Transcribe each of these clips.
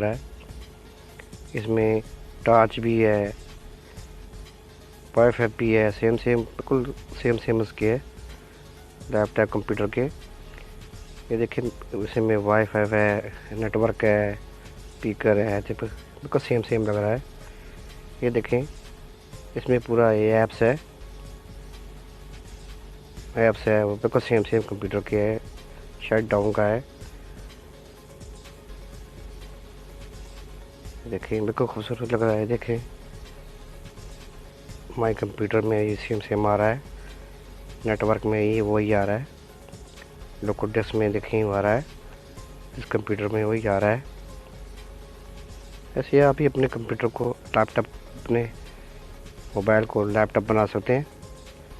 है। इसमें टच भी है, वाईफाई भी है, सेम सेम बिल्कुल सेम उसके है लैपटॉप कंप्यूटर के। ये देखिए इसमें वाईफाई है, नेटवर्क है, स्पीकर है, बिल्कुल सेम लग रहा है। ये देखें इसमें पूरा ये ऐप्स है वो बिल्कुल सेम कंप्यूटर के है, शट डाउन का है। देखें बिल्कुल खूबसूरत लग रहा है। देखें माई कंप्यूटर में ये सेम आ रहा है, नेटवर्क में ये वही आ रहा है, लोकल डेस्क में देखें आ रहा है, इस कंप्यूटर में वही आ रहा है। ऐसे आप ही अपने कंप्यूटर को लैपटॉप, अपने मोबाइल को लैपटॉप बना सकते हैं।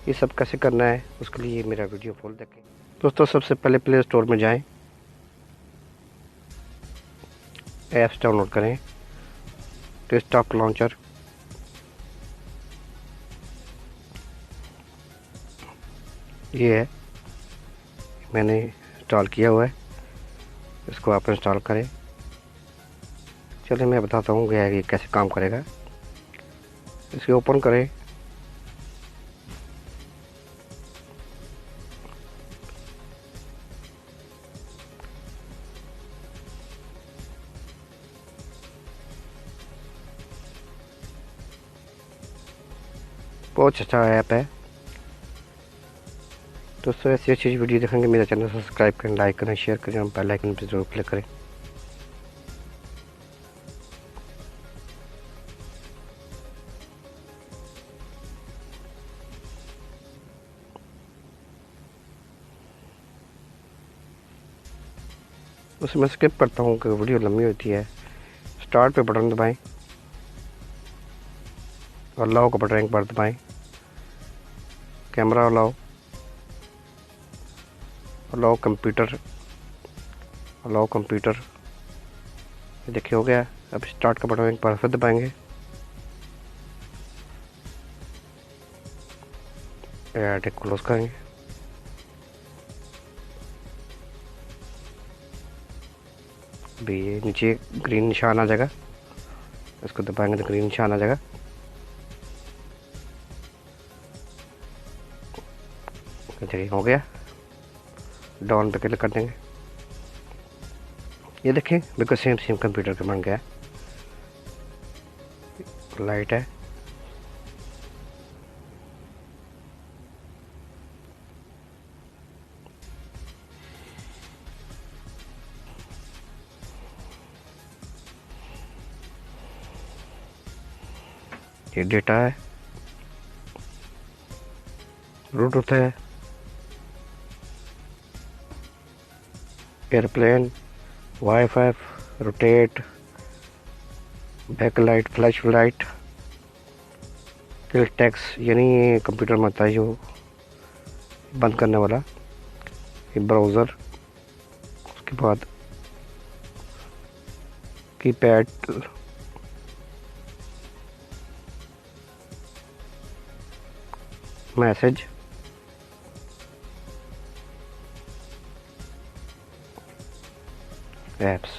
ये सब कैसे करना है उसके लिए मेरा वीडियो फुल देखें। दोस्तों सबसे पहले प्ले स्टोर में जाएं, ऐप्स डाउनलोड करें, डेस्कटॉप लॉन्चर, ये है मैंने इंस्टॉल किया हुआ है, इसको आप इंस्टॉल करें। चलिए मैं बताता हूँ ये कैसे काम करेगा। इसे ओपन करें, बहुत अच्छा ऐप है। दोस्तों ऐसी अच्छी वीडियो देखेंगे मेरा चैनल सब्सक्राइब करें, लाइक करें, शेयर करें और बेल आइकन पर जरूर क्लिक करें। उसमें स्किप करता हूँ कि वीडियो लंबी होती है। स्टार्ट पे बटन दबाएं और अलाउ का बटन एक बार दबाएं, कैमरा अलाउ, अलाउ कंप्यूटर, ये देखिए हो गया। अब स्टार्ट का बटन एक बार फिर दबाएंगे, ऐड क्लोज करेंगे। अभी ये नीचे ग्रीन निशान आ जाएगा, इसको दबाएंगे तो ग्रीन निशान आ जाएगा। चलिए हो गया, डाउन पे क्लिक कर देंगे। ये देखें बिल्कुल सेम कंप्यूटर का बन गया। लाइट है, ये डेटा है, ब्लूटूथ है, airplane, wifi, rotate, backlight, flash light, kill text यानी कंप्यूटर में आता है जो बंद करने वाला, ये ब्राउज़र, उसके बाद कीपैड, मैसेज, ऐप्स।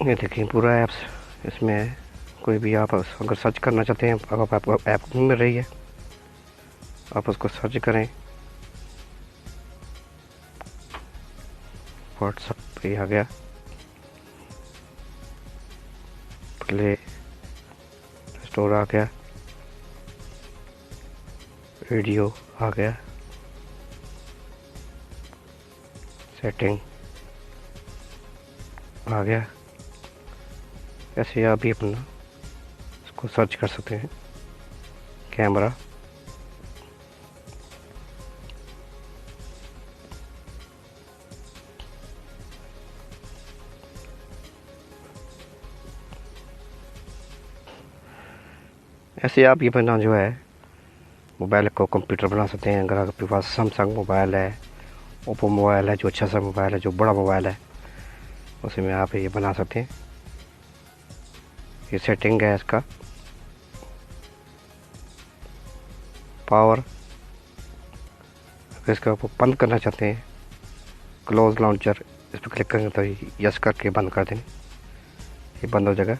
ये देखिए पूरा ऐप्स इसमें है। कोई भी आप अगर सर्च करना चाहते हैं, अगर आपको ऐप मिल रही है आप उसको सर्च करें। व्हाट्सएप पे आ गया, प्ले स्टोर आ गया, रेडियो आ गया, सेटिंग आ गया। ऐसे आप भी अपना इसको सर्च कर सकते हैं। कैमरा, ऐसे आप ये अपना जो है मोबाइल को कंप्यूटर बना सकते हैं। अगर आपके पास सैमसंग मोबाइल है, ओप्पो मोबाइल है, जो अच्छा सा मोबाइल है, जो बड़ा मोबाइल है, उसी में आप ये बना सकते हैं। ये सेटिंग है इसका। पावर, अगर इसका आपको बंद करना चाहते हैं, क्लोज लॉन्चर, इस पर क्लिक करेंगे तो यस करके बंद कर दें, ये बंद हो जाएगा।